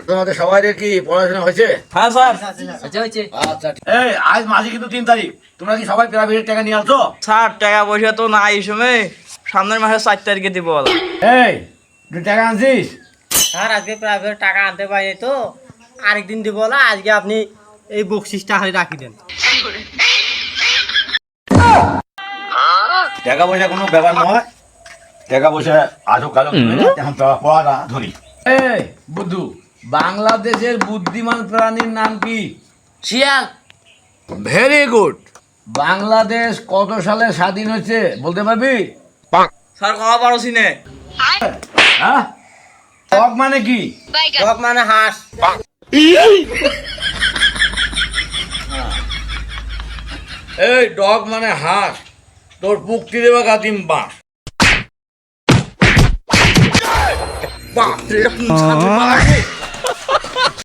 তোমাদের সবাই কি পড়াশোনা হয়েছে? হ্যাঁ স্যার। আচ্ছা, এই আজ মাসে কিন্তু 3 তারিখ, তোমরা কি সবাই প্রাইভেটের টাকা নিয়ে আসছো? স্যার টাকা পয়সা তো নাই এই সময়, সামনের মাসে 4 তারিখে দিব। এই তুই টাকা আনছিস? স্যার আজকে প্রাইভেট টাকা আনতে পারি তো, আরেকদিন দিব না, আজকে আপনি এই বকশিসটা রাখি দেন। টাকা পয়সা কোনো ব্যাপার নয়, টাকা পয়সা আজও কালো এখন পড়াটা ধরি। এই বুদ্ধু, বাংলাদেশের বুদ্ধিমান প্রাণীর নাম কি? শিয়াল। Very good. বাংলাদেশ কত সালে স্বাধীন হয়েছে বলতে পারবি? স্যার কওয়া পারছি না। হ্যাঁ, ডগ মানে কি? ডগ মানে হাঁস। এই ডগ মানে হাঁস, তোর পুক্তি দেবা কাতিম বাঁশ। বাপ রে, এটা কোন ছাত্র?